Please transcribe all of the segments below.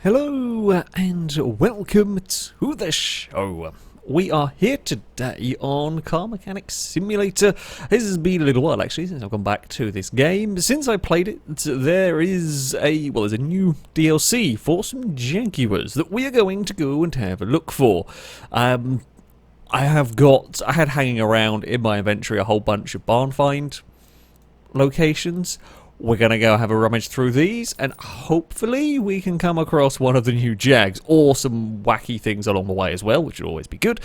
Hello and welcome to the show. We are here today on Car Mechanics Simulator. This has been a little while actually since I've gone back to this game. Since I played it, there's a new DLC for some Jaguars that we are going to go and have a look for. I had hanging around in my inventory a whole bunch of barn find locations. We're going to go have a rummage through these, and hopefully we can come across one of the new Jags, or some wacky things along the way as well, which would always be good.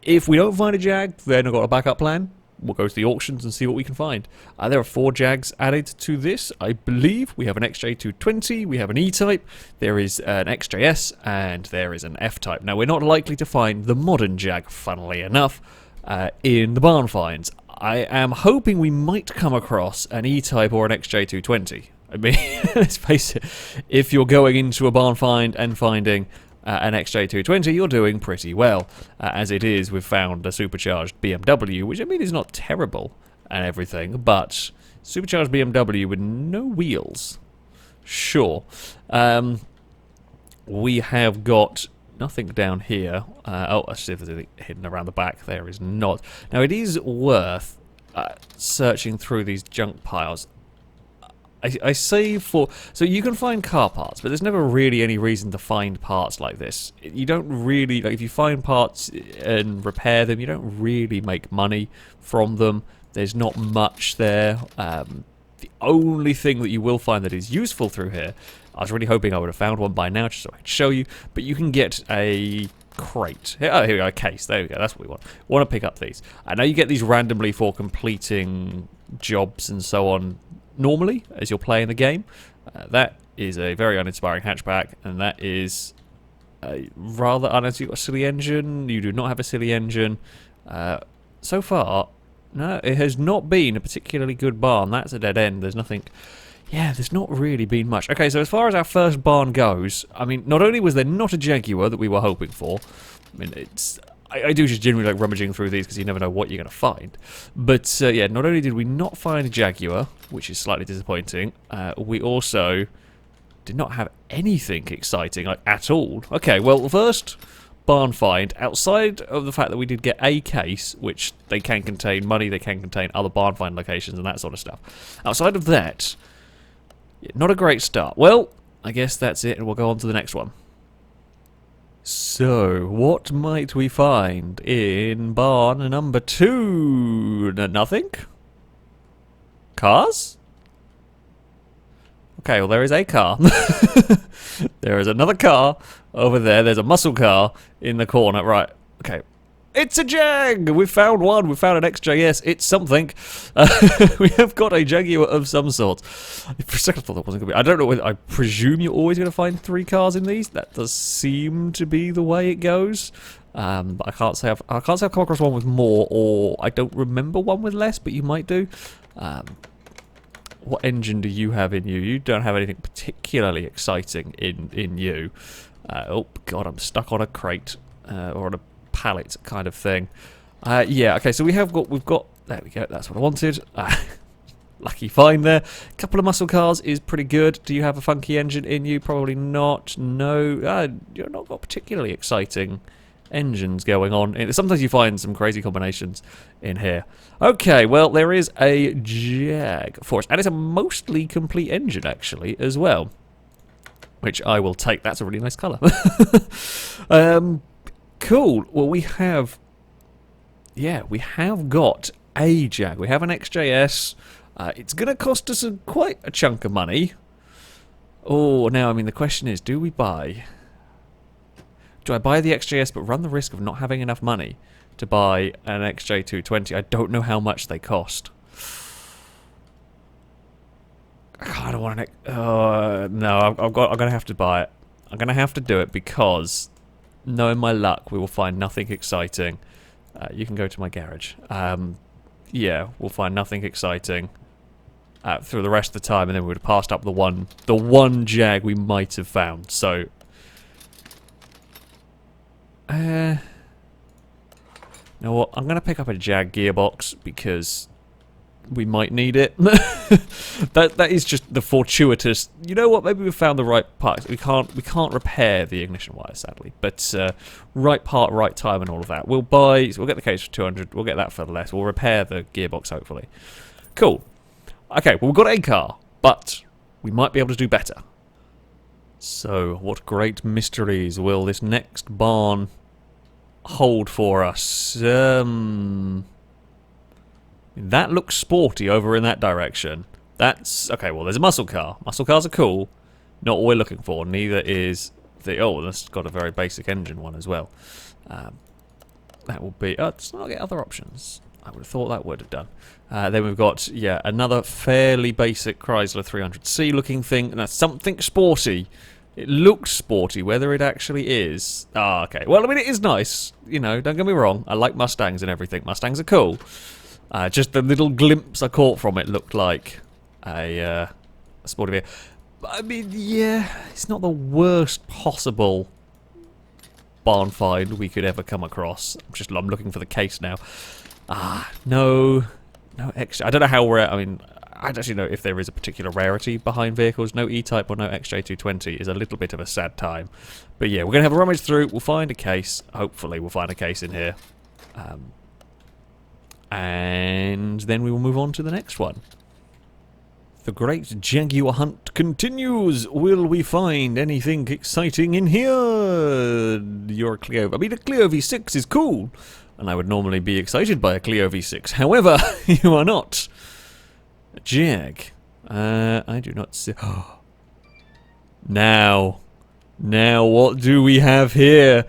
If we don't find a Jag, then I've got a backup plan. We'll go to the auctions and see what we can find. There are 4 Jags added to this, I believe. We have an XJ220, we have an E-Type, there is an XJS, and there is an F-Type. Now, we're not likely to find the modern Jag, funnily enough, in the barn finds. I am hoping we might come across an E-Type or an XJ220. I mean, let's face it, if you're going into a barn find and finding an XJ220, you're doing pretty well. As it is, we've found a supercharged BMW, which I mean is not terrible and everything, but supercharged BMW with no wheels. Sure. We have got nothing down here. Let's see if there's anything hidden around the back. There is not. Now, it is worth searching through these junk piles. I say so you can find car parts, but there's never really any reason to find parts like this. You don't really, if you find parts and repair them, you don't really make money from them. There's not much there. The only thing that you will find that is useful through here, I was really hoping I would have found one by now just so I could show you, but you can get a crate. Oh, here we go, a case. There we go, that's what we want. Want to pick up these. I know you get these randomly for completing jobs and so on normally as you're playing the game. That is a very uninspiring hatchback, and that is a rather uninspiring. You've got a silly engine. You do not have a silly engine. So far, no, it has not been a particularly good barn. That's a dead end. There's nothing. Yeah, there's not really been much. Okay, so as far as our first barn goes, I mean, not only was there not a Jaguar that we were hoping for, I mean, I do just generally like rummaging through these because you never know what you're going to find. But, yeah, not only did we not find a Jaguar, which is slightly disappointing, we also did not have anything exciting, like, at all. Okay, well, the first barn find, outside of the fact that we did get a case, which they can contain money, they can contain other barn find locations and that sort of stuff. Outside of that, not a great start. Well, I guess that's it, and we'll go on to the next one. So, what might we find in barn number 2? Nothing? Cars? Okay, well, there is a car. There is another car over there. There's a muscle car in the corner. Right, okay. It's a Jag! We found one. We found an XJS. It's something. We have got a Jaguar of some sort. For a second, I thought that wasn't going to be. I don't know. I presume you're always going to find 3 cars in these. That does seem to be the way it goes. But I can't say I've come across one with more, or I don't remember one with less. But you might do. What engine do you have in you? You don't have anything particularly exciting in you. Oh God, I'm stuck on a crate or on a pallet kind of thing. Yeah, okay, so we've got, there we go, that's what I wanted. Lucky find there. A couple of muscle cars is pretty good. Do you have a funky engine in you? Probably not. No, you're not got particularly exciting engines going on. Sometimes you find some crazy combinations in here. Okay, well, there is a Jag for us, and it's a mostly complete engine, actually, as well, which I will take. That's a really nice colour. Cool. Well, we have got a Jag. We have an XJS. It's going to cost us quite a chunk of money. Oh, now, I mean, the question is, do I buy the XJS but run the risk of not having enough money to buy an XJ220? I don't know how much they cost. I kind of want an... no, I'm going to have to buy it. I'm going to have to do it because, knowing my luck, we will find nothing exciting. You can go to my garage. Yeah, we'll find nothing exciting through the rest of the time, and then we would have passed up the one Jag we might have found. So, you know what? I'm going to pick up a Jag gearbox because we might need it. that is just the fortuitous. You know what? Maybe we found the right part. We can't repair the ignition wire, sadly. But right part, right time, and all of that. We'll buy. So we'll get the case for 200. We'll get that for less. We'll repair the gearbox hopefully. Cool. Okay. Well, we've got a car, but we might be able to do better. So, what great mysteries will this next barn hold for us? That looks sporty over in that direction. That's... okay, well, there's a muscle car. Muscle cars are cool. Not what we're looking for. Neither is the... oh, that's got a very basic engine one as well. That will be... oh, let's not get other options. I would have thought that would have done. Then we've got, yeah, another fairly basic Chrysler 300C looking thing. And that's something sporty. It looks sporty, whether it actually is... ah, okay. Well, I mean, it is nice. You know, don't get me wrong. I like Mustangs and everything. Mustangs are cool. Just the little glimpse I caught from it looked like a sporty vehicle. I mean, yeah, it's not the worst possible barn find we could ever come across. I'm looking for the case now. No extra. I don't know how rare. I mean, I don't actually know if there is a particular rarity behind vehicles. No E-Type or no XJ220 is a little bit of a sad time. But yeah, we're going to have a rummage through. We'll find a case. Hopefully, we'll find a case in here. And then we will move on to the next one. The great Jaguar hunt continues. Will we find anything exciting in here? Your Clio... I mean, a Clio V6 is cool. And I would normally be excited by a Clio V6. However, you are not. A Jag. I do not see... Now, what do we have here?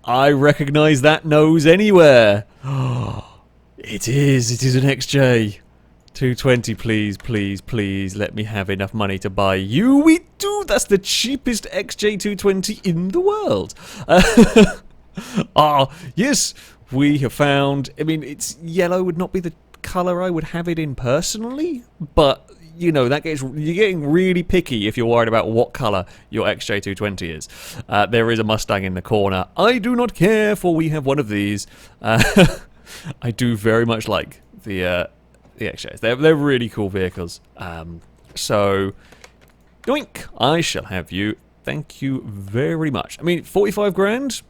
I recognise that nose anywhere. It is an XJ220, please, let me have enough money to buy you. We do, that's the cheapest XJ220 in the world. Yes, we have found, I mean, it's yellow would not be the colour I would have it in personally, but, you know, you're getting really picky if you're worried about what colour your XJ220 is. There is a Mustang in the corner. I do not care, for we have one of these. I do very much like the XJs. They're really cool vehicles. So, yoink! I shall have you. Thank you very much. I mean, 45 grand?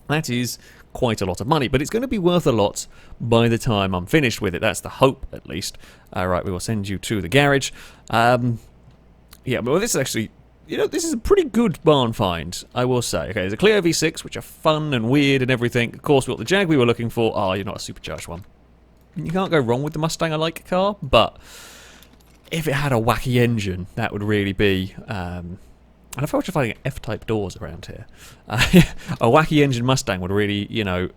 That is quite a lot of money, but it's going to be worth a lot by the time I'm finished with it. That's the hope, at least. Alright, we will send you to the garage. Yeah, but this is actually... you know, this is a pretty good barn find, I will say. Okay, there's a Clio V6, which are fun and weird and everything. Of course, we got the Jag we were looking for. Oh, you're not a supercharged one. You can't go wrong with the Mustang I like car, but if it had a wacky engine, that would really be... and I thought you're finding F-type doors around here. A wacky engine Mustang would really, you know...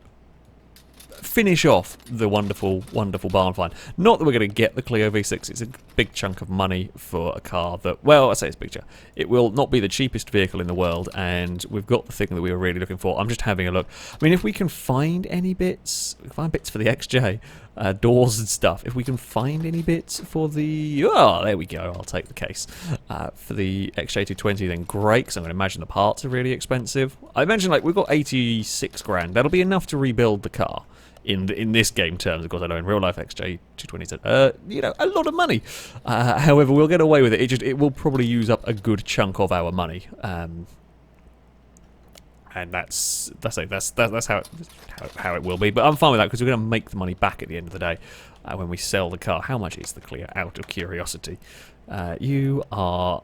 finish off the wonderful, wonderful barn find. Not that we're going to get the Clio V6. It's a big chunk of money for a car that, well, I say it's a big chunk. It will not be the cheapest vehicle in the world, and we've got the thing that we were really looking for. I'm just having a look. I mean, if we can find any bits, we can find bits for the XJ, doors and stuff. If we can find any bits for the, oh, there we go. I'll take the case. For the XJ220, then great, because I'm going to imagine the parts are really expensive. I imagine, like, we've got 86 grand. That'll be enough to rebuild the car. In this game terms, of course, I know in real life XJ220 you know, a lot of money. However, we'll get away with it. It will probably use up a good chunk of our money, and that's how it will be. But I'm fine with that because we're going to make the money back at the end of the day when we sell the car. How much is the Clio? Out of curiosity, you are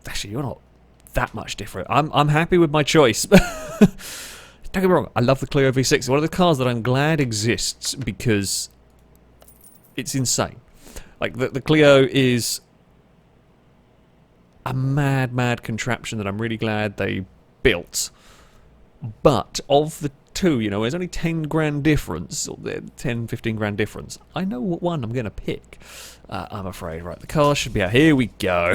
actually you're not that much different. I'm happy with my choice. Don't get me wrong, I love the Clio V6. It's one of the cars that I'm glad exists because it's insane. Like, the Clio is a mad contraption that I'm really glad they built. But of the two, you know, there's only 10 grand difference, or 10, 15 grand difference. I know what one I'm going to pick. I'm afraid. Right, the car should be out. Here we go.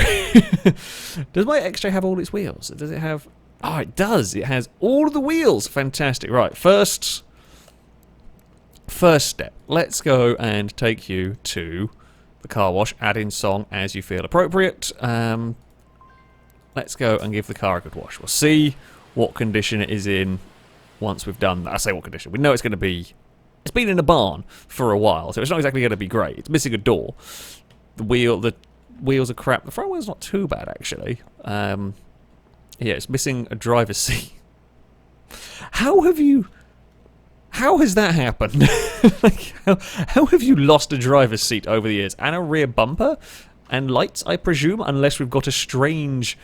Does my XJ have all its wheels? Does it have... oh, it does. It has all of the wheels. Fantastic. Right, first step. Let's go and take you to the car wash. Add in song as you feel appropriate. Let's go and give the car a good wash. We'll see what condition it is in once we've done that. I say what condition. We know it's going to be It's been in a barn for a while, so it's not exactly going to be great. It's missing a door. The wheels are crap. The front wheel's not too bad, actually. Yeah, it's missing a driver's seat. How has that happened? Like, how have you lost a driver's seat over the years? And a rear bumper? And lights, I presume, unless we've got a strange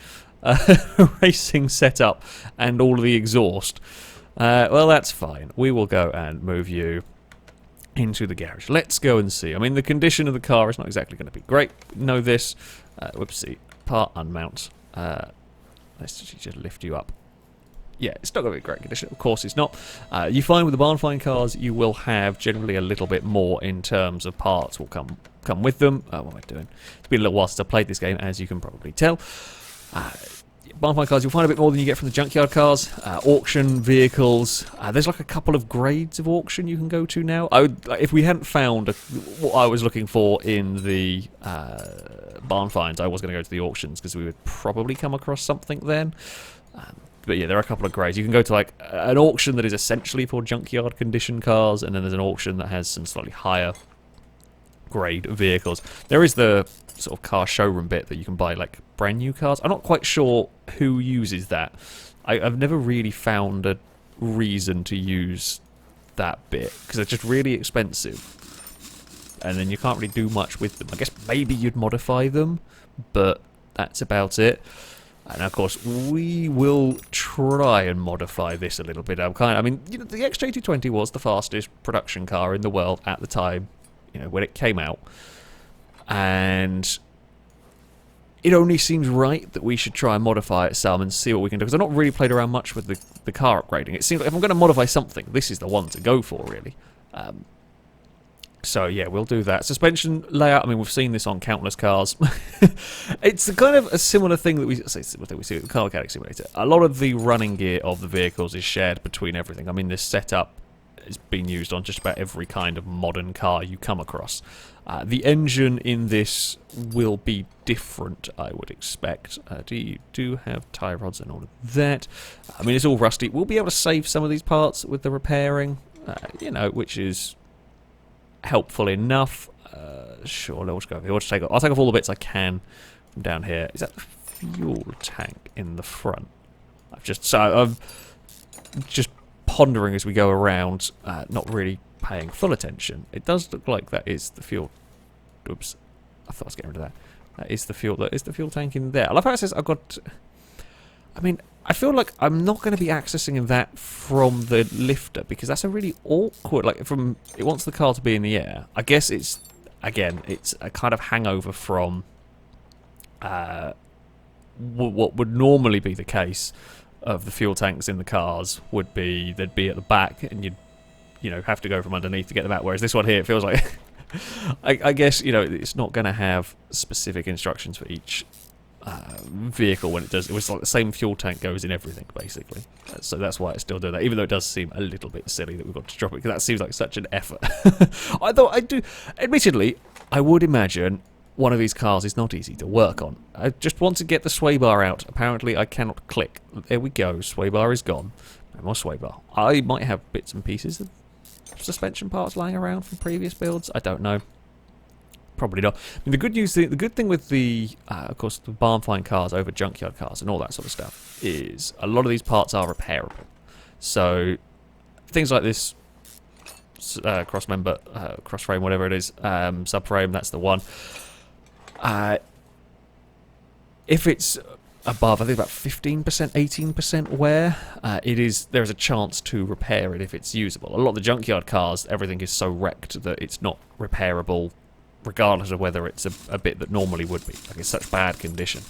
racing setup and all of the exhaust. Well, that's fine. We will go and move you into the garage. Let's go and see. I mean, the condition of the car is not exactly going to be great. We know this. Whoopsie. Part unmount. Let's just lift you up. Yeah, it's not going to be great condition. Of course it's not. You find with the barn find cars, you will have generally a little bit more in terms of parts will come with them. What am I doing? It's been a little while since I played this game, as you can probably tell. Barn find cars, you'll find a bit more than you get from the junkyard cars. Auction vehicles. There's like a couple of grades of auction you can go to now. If we hadn't found what I was looking for in the barn finds, I was going to go to the auctions because we would probably come across something then. But yeah, there are a couple of grades. You can go to like an auction that is essentially for junkyard condition cars, and then there's an auction that has some slightly higher grade vehicles. There is the sort of car showroom bit that you can buy like brand new cars. I'm not quite sure who uses that. I've never really found a reason to use that bit because they're just really expensive, and then you can't really do much with them. I guess maybe you'd modify them, but that's about it. And of course, we will try and modify this a little bit. I mean, you know, the XJ220 was the fastest production car in the world at the time, you know, when it came out. And it only seems right that we should try and modify it some and see what we can do. Because I've not really played around much with the car upgrading. It seems like if I'm going to modify something, this is the one to go for, really. So yeah, we'll do that. Suspension layout, I mean, we've seen this on countless cars. It's kind of a similar thing that we see with the car mechanic simulator. A lot of the running gear of the vehicles is shared between everything. I mean, this setup is being used on just about every kind of modern car you come across. The engine in this will be different, I would expect. You do have tie rods and all of that. I mean, it's all rusty. We'll be able to save some of these parts with the repairing, you know, which is helpful enough. Sure, let's go. I'll take off all the bits I can from down here. Is that the fuel tank in the front? I'm just pondering as we go around, not really paying full attention. It does look like that is the fuel. Oops, I thought I was getting rid of that. That is the fuel. That is the fuel tank in there. I love how it says I've got. I mean, I feel like I'm not going to be accessing that from the lifter because that's a really awkward. Like it wants the car to be in the air. I guess it's a kind of hangover from what would normally be the case of the fuel tanks in the cars would be they'd be at the back and you'd have to go from underneath to get them out. Whereas this one here, it feels like I guess it's not going to have specific instructions for each vehicle when it does. It was like the same fuel tank goes in everything basically, so that's why it's still doing that, even though it does seem a little bit silly that we've got to drop it because that seems like such an effort. Admittedly, I would imagine one of these cars is not easy to work on. I just want to get the sway bar out. Apparently I cannot click. There we go, sway bar is gone. No more sway bar. I might have bits and pieces of suspension parts lying around from previous builds. I don't know. Probably not. I mean, the good thing with the, of course, the barn find cars over junkyard cars and all that sort of stuff is a lot of these parts are repairable. So things like this cross frame, whatever it is, subframe, that's the one. If it's above, I think about 15%, 18% wear, there's a chance to repair it if it's usable. A lot of the junkyard cars, everything is so wrecked that it's not repairable regardless of whether it's a bit that normally would be. Like, it's such bad condition.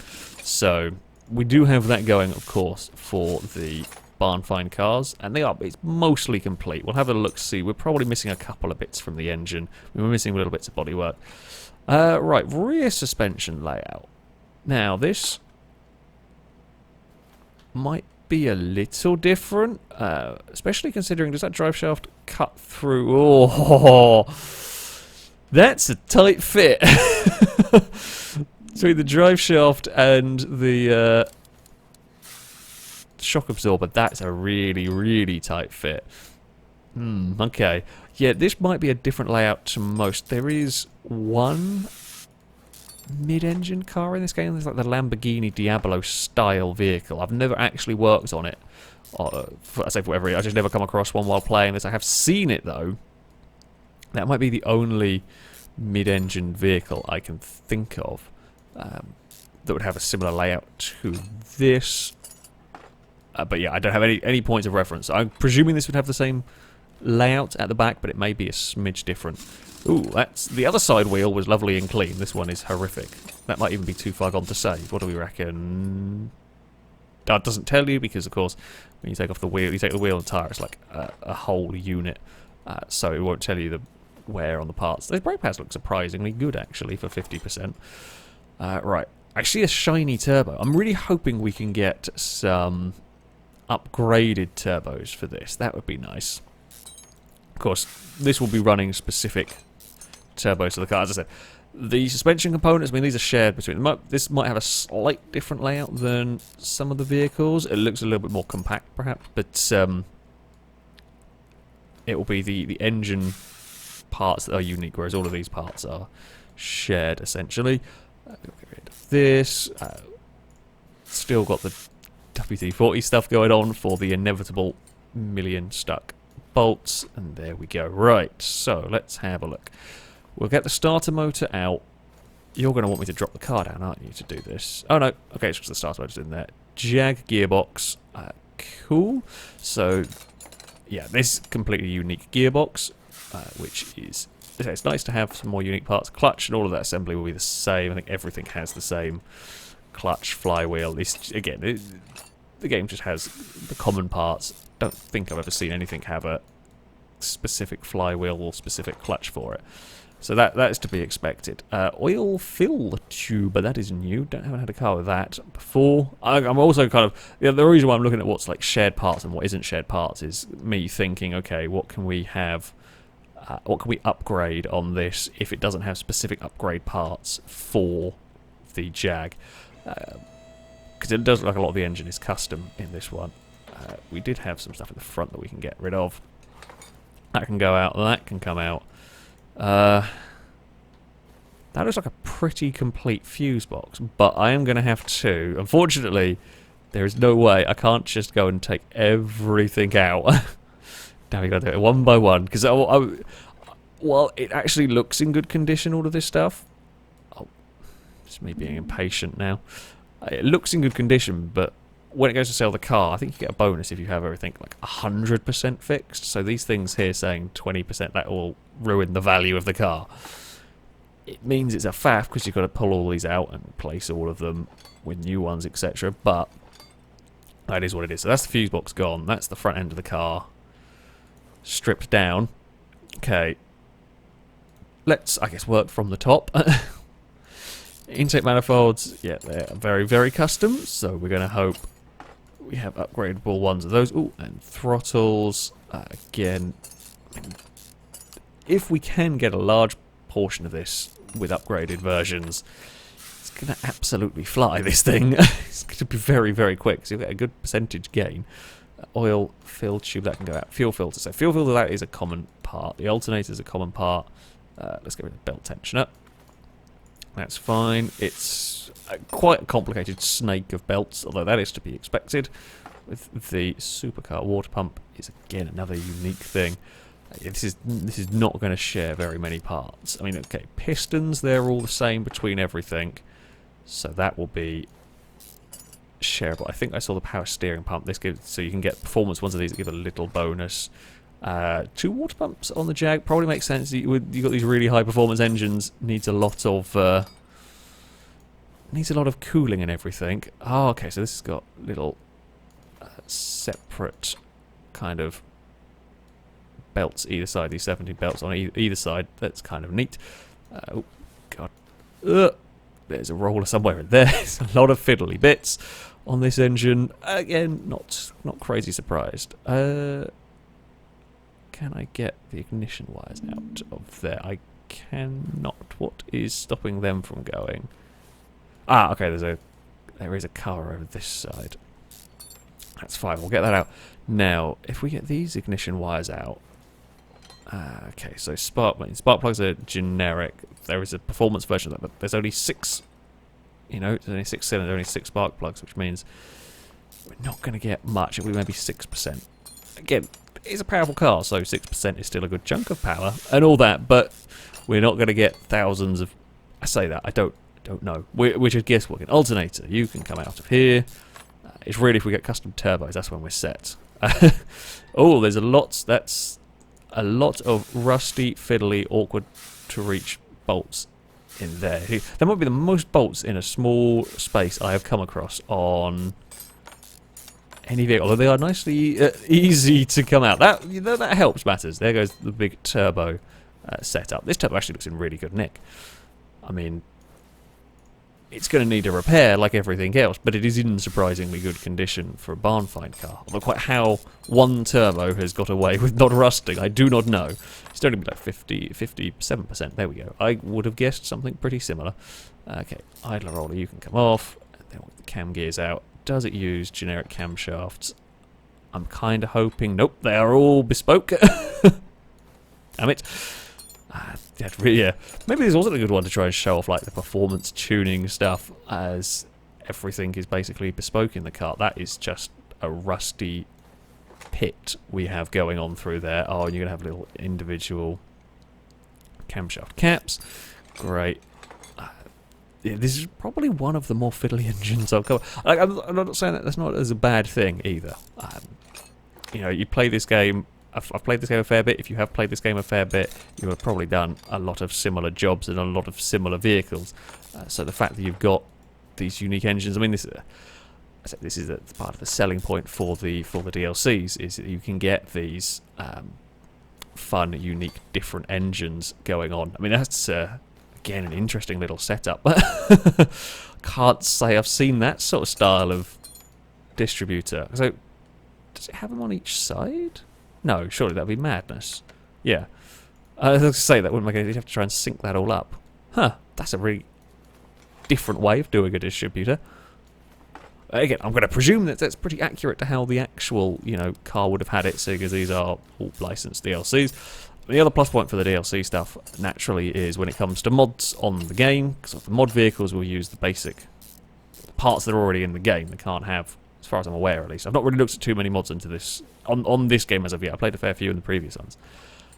So we do have that going, of course, for the barn find cars, and it's mostly complete. We'll have a look, see. We're probably missing a couple of bits from the engine. We're missing little bits of bodywork. Right, rear suspension layout. Now, this might be a little different, especially considering, does that drive shaft cut through? Oh, that's a tight fit. Between the drive shaft and the shock absorber, that's a really, really tight fit. Okay. Yeah, this might be a different layout to most. There is one mid-engine car in this game. There's like the Lamborghini Diablo style vehicle. I've never actually worked on it. I say for whatever reason, I just never come across one while playing this. I have seen it though. That might be the only mid-engine vehicle I can think of that would have a similar layout to this. But yeah, I don't have any points of reference. I'm presuming this would have the same layout at the back, but it may be a smidge different. Ooh, that's the other side wheel was lovely and clean. This one is horrific. That might even be too far gone to save. What do we reckon? That doesn't tell you because, of course, when you take off the wheel, you take the wheel and tire, it's like a whole unit. So it won't tell you the wear on the parts. The brake pads look surprisingly good, actually, for 50%. Right. I see a shiny turbo. I'm really hoping we can get some upgraded turbos for this. That would be nice. Of course, this will be running specific turbos to the car. As I said, the suspension components, I mean, these are shared between them. This might have a slight different layout than some of the vehicles. It looks a little bit more compact, perhaps, but it will be the engine parts that are unique, whereas all of these parts are shared, essentially. Get rid of this. Still got the WD-40 stuff going on for the inevitable million stuck bolts, and there we go. Right, so let's have a look. We'll get the starter motor out. You're going to want me to drop the car down, aren't you, to do this? Oh no, okay, it's because the starter motor's in there. Jag gearbox, cool. So, yeah, this completely unique gearbox, which is, it's nice to have some more unique parts. Clutch and all of that assembly will be the same. I think everything has the same clutch, flywheel. This, again, the game just has the common parts. Don't think I've ever seen anything have a specific flywheel or specific clutch for it. So that is to be expected. Oil fill tube, but that is new. Haven't had a car with that before. I'm also kind of, the reason why I'm looking at what's like shared parts and what isn't shared parts is me thinking, okay, what can we have? What can we upgrade on this if it doesn't have specific upgrade parts for the Jag? Because it does look like a lot of the engine is custom in this one. We did have some stuff at the front that we can get rid of. That can go out, and that can come out. That looks like a pretty complete fuse box, but I am going to have to. Unfortunately, there is no way. I can't just go and take everything out. Now we got to do it one by one, because while it actually looks in good condition, all of this stuff. Oh, it's me being impatient now. It looks in good condition, but when it goes to sell the car, I think you get a bonus if you have everything like 100% fixed. So these things here saying 20%, that will ruin the value of the car. It means it's a faff because you've got to pull all these out and replace all of them with new ones, etc. But that is what it is. So that's the fuse box gone. That's the front end of the car stripped down. Okay. Let's, I guess, work from the top. Intake manifolds, yeah, they're very, very custom. So we're going to hope we have upgradable ones of those. Ooh, and throttles. Again, if we can get a large portion of this with upgraded versions, it's going to absolutely fly, this thing. It's going to be very, very quick. So you'll get a good percentage gain. Oil fill tube, that can go out. Fuel filter. So fuel filter, that is a common part. The alternator is a common part. Let's get rid of the belt tensioner. That's fine. It's quite a complicated snake of belts, although that is to be expected. With the supercar water pump is again another unique thing. This is not going to share very many parts. I mean, okay, pistons, they're all the same between everything, so that will be shareable. I think I saw the power steering pump. This gives, so you can get performance ones of these that give a little bonus. 2 water pumps on the Jag probably makes sense. You got these really high performance engines, needs a lot of cooling and everything. Oh, okay, so this has got little separate kind of belts either side. These 17 belts on either side. That's kind of neat. Oh god, there's a roller somewhere in there. There's a lot of fiddly bits on this engine. Again, not crazy surprised. Can I get the ignition wires out of there? I cannot. What is stopping them from going? Ah, okay, there is a car over this side. That's fine, we'll get that out. Now, if we get these ignition wires out, Okay, so spark plugs are generic. There is a performance version of that, but there's only 6. You know, there's only 6 cylinders, only 6 spark plugs, which means we're not going to get much. It'll be maybe 6%. Again, it's a powerful car, so 6% is still a good chunk of power and all that, but we're not going to get thousands of. I say that I don't know. We're just guessworking. Alternator, you can come out of here. It's really if we get custom turbos, that's when we're set. Oh, there's a lot. That's a lot of rusty, fiddly, awkward to reach bolts in there. There might be the most bolts in a small space I have come across on any vehicle, although they are nicely easy to come out. That helps matters. There goes the big turbo setup. This turbo actually looks in really good nick. I mean, it's going to need a repair like everything else, but it is in surprisingly good condition for a barn find car. Although quite how one turbo has got away with not rusting, I do not know. It's only like 57%. There we go. I would have guessed something pretty similar. Okay, idler roller, you can come off. And then with the cam gears out. Does it use generic camshafts? I'm kind of hoping. Nope, they are all bespoke. Damn it. Yeah, maybe this wasn't a good one to try and show off like the performance tuning stuff, as everything is basically bespoke in the car. That is just a rusty pit we have going on through there. Oh, and you're going to have little individual camshaft caps. Great. Yeah, this is probably one of the more fiddly engines I've covered. I'm not saying that that's not as a bad thing either. You know, you play this game. I've played this game a fair bit. If you have played this game a fair bit, you have probably done a lot of similar jobs and a lot of similar vehicles. So the fact that you've got these unique engines, I mean, this is part of the selling point for the DLCs, is that you can get these fun, unique, different engines going on. I mean, that's again an interesting little setup. Can't say I've seen that sort of style of distributor. So, does it have them on each side? No, surely that'd be madness. Yeah. I was going to say that wouldn't make any sense. You'd have to try and sync that all up. Huh, that's a really different way of doing a distributor. Again, I'm going to presume that that's pretty accurate to how the actual, you know, car would have had it, because these are all licensed DLCs. The other plus point for the DLC stuff, naturally, is when it comes to mods on the game, because the mod vehicles will use the basic parts that are already in the game. They can't have, as far as I'm aware at least. I've not really looked at too many mods into this on this game as of yet. I played a fair few in the previous ones.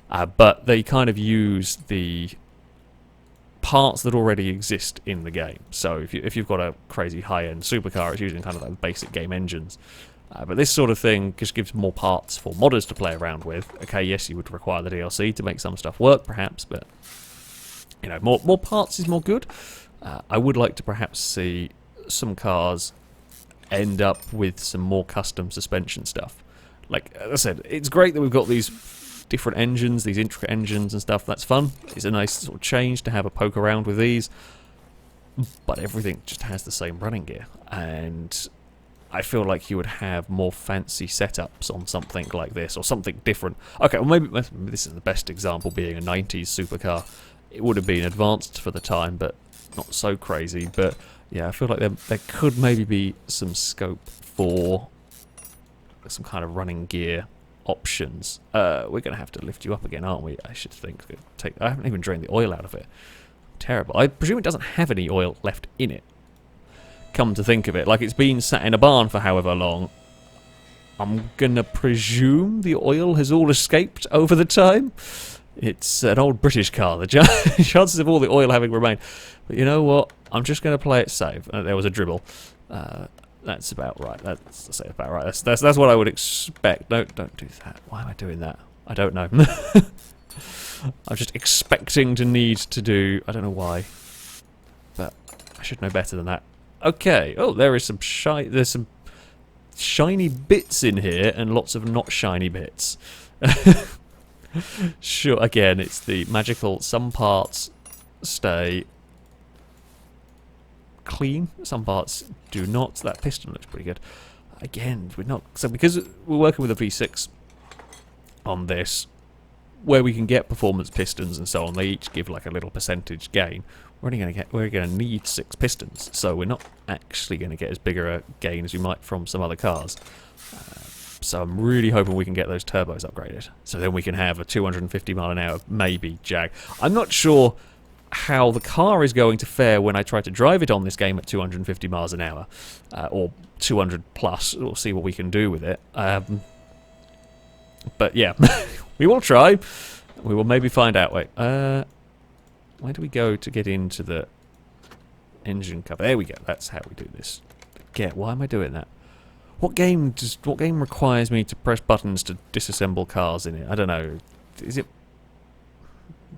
But they kind of use the parts that already exist in the game. So if you've got a crazy high-end supercar, it's using kind of like basic game engines. But this sort of thing just gives more parts for modders to play around with. Okay, yes, you would require the DLC to make some stuff work, perhaps, but you know, more parts is more good. I would like to perhaps see some cars end up with some more custom suspension stuff. Like as I said, it's great that we've got these different engines, these intricate engines and stuff. That's fun. It's a nice sort of change to have a poke around with these. But everything just has the same running gear, and I feel like you would have more fancy setups on something like this, or something different. Okay, well maybe this is the best example, being a 90s supercar. It would have been advanced for the time, but not so crazy. But yeah, I feel like there could maybe be some scope for some kind of running gear options. We're going to have to lift you up again, aren't we? I should think. I haven't even drained the oil out of it. Terrible. I presume it doesn't have any oil left in it. Come to think of it, like it's been sat in a barn for however long. I'm gonna presume the oil has all escaped over the time. It's an old British car. The chances of all the oil having remained. But you know what? I'm just gonna play it safe. There was a dribble. That's about right. That's about right. That's what I would expect. Don't do that. Why am I doing that? I don't know. I'm just expecting to need to do. I don't know why, but I should know better than that. Okay. Oh, there's some shiny bits in here, and lots of not shiny bits. Sure. Again, it's the magical. Some parts stay clean, some parts do not. That piston looks pretty good. Again, we're not, so because we're working with a V6 on this, where we can get performance pistons and so on, they each give like a little percentage gain. We're gonna need 6 pistons, so we're not actually gonna get as big a gain as we might from some other cars. So I'm really hoping we can get those turbos upgraded. So then we can have a 250 mile an hour, maybe, Jag. I'm not sure how the car is going to fare when I try to drive it on this game at 250 miles an hour. Or 200 plus. We'll see what we can do with it. But yeah, we will try. We will maybe find out. Wait, where do we go to get into the engine cover? There we go. That's how we do this. Why am I doing that? What game requires me to press buttons to disassemble cars in it? I don't know. Is it?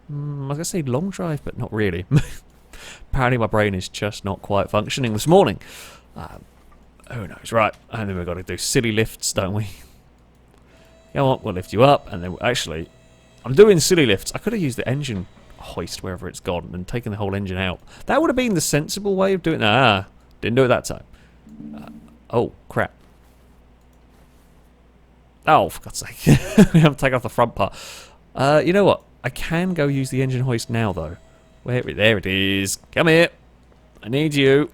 I was gonna say long drive, but not really. Apparently, my brain is just not quite functioning this morning. Who knows? Right, and then we've got to do silly lifts, don't we? You know what? We'll lift you up, and then actually, I'm doing silly lifts. I could have used the engine hoist wherever it's gone and taken the whole engine out. That would have been the sensible way of doing it. Didn't do it that time. Oh, crap. Oh, for God's sake. We haven't taken off the front part. You know what? I can go use the engine hoist now, though. There it is. Come here. I need you.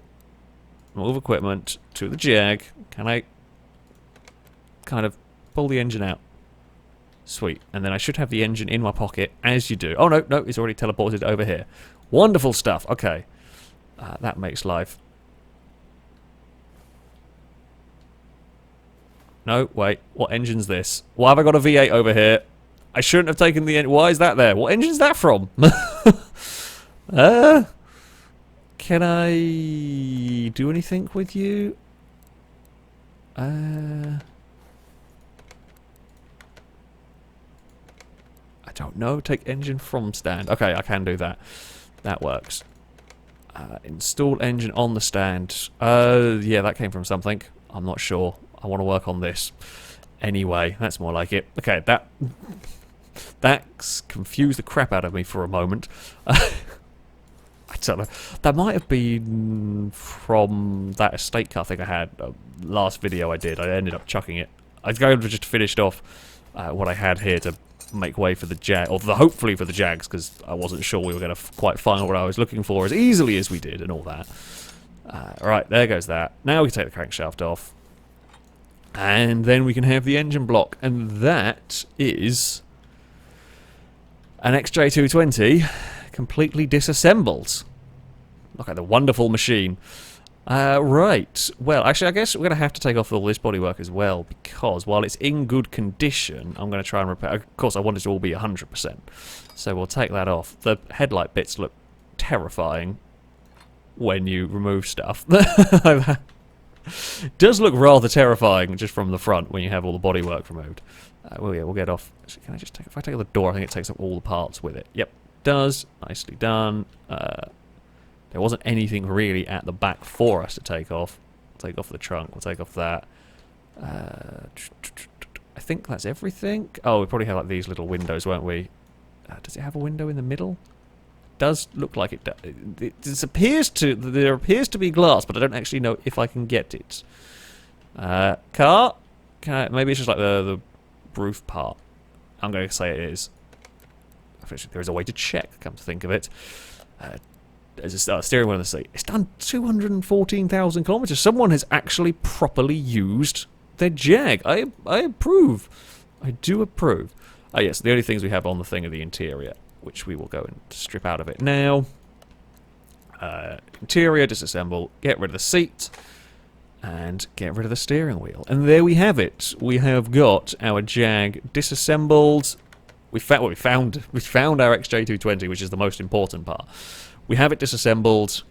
Move equipment to the Jag. Can I kind of pull the engine out? Sweet. And then I should have the engine in my pocket, as you do. Oh, no, it's already teleported over here. Wonderful stuff. Okay. That makes life... No, wait. What engine's this? Why have I got a V8 over here? I shouldn't have taken the... Why is that there? What engine's that from? Can I do anything with you? I don't know. Take engine from stand. Okay, I can do that. That works. Install engine on the stand. Yeah, that came from something. I'm not sure. I want to work on this. Anyway, that's more like it. Okay, that's confused the crap out of me for a moment. I don't know. That might have been from that estate car thing I had. Last video I did. I ended up chucking it. I was going to just finished off what I had here to make way for the Jag, or hopefully for the Jags, because I wasn't sure we were going to quite find what I was looking for as easily as we did and all that. Right, there goes that. Now we can take the crankshaft off. And then we can have the engine block. And that is an XJ220 completely disassembled. Look at the wonderful machine. Right. Well, actually, I guess we're going to have to take off all this bodywork as well, because while it's in good condition, I'm going to try and repair... Of course, I want it to all be 100%. So we'll take that off. The headlight bits look terrifying when you remove stuff. Does look rather terrifying just from the front when you have all the bodywork removed. Well, yeah, we'll get off. Actually, can I just take... If I take out the door, I think it takes up all the parts with it. Yep, does. Nicely done. There wasn't anything really at the back for us to take off. Take off the trunk. We'll take off that. I think that's everything. Oh, we probably have like these little windows, won't we? Does it have a window in the middle? Does look like it does. There appears to be glass, but I don't actually know if I can get it. Car? Maybe it's just like the roof part. I'm going to say it is. There is a way to check, come to think of it. There's a steering wheel in the seat. It's done 214,000 kilometers. Someone has actually properly used their Jag. I approve. I do approve. Yes, the only things we have on the thing are the interior, which we will go and strip out of it now. Interior, disassemble, get rid of the seat, and get rid of the steering wheel. And there we have it. We have got our Jag disassembled. We found our XJ220, which is the most important part. We have it disassembled.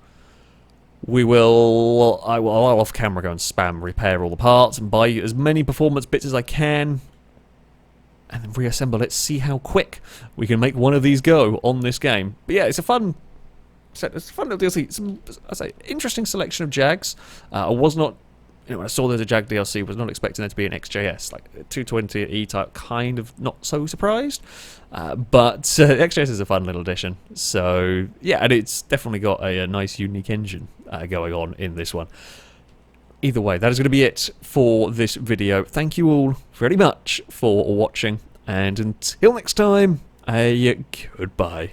I will off camera go and spam repair all the parts and buy as many performance bits as I can, and then reassemble it. See how quick we can make one of these go on this game. But yeah, it's a fun little DLC. I say interesting selection of Jags. I was not, when I saw there's a Jag DLC, was not expecting there to be an XJS. Like 220 E-Type, kind of not so surprised. But XJS is a fun little addition. So yeah, and it's definitely got a nice unique engine going on in this one. Either way, that is going to be it for this video. Thank you all very much for watching, and until next time, goodbye.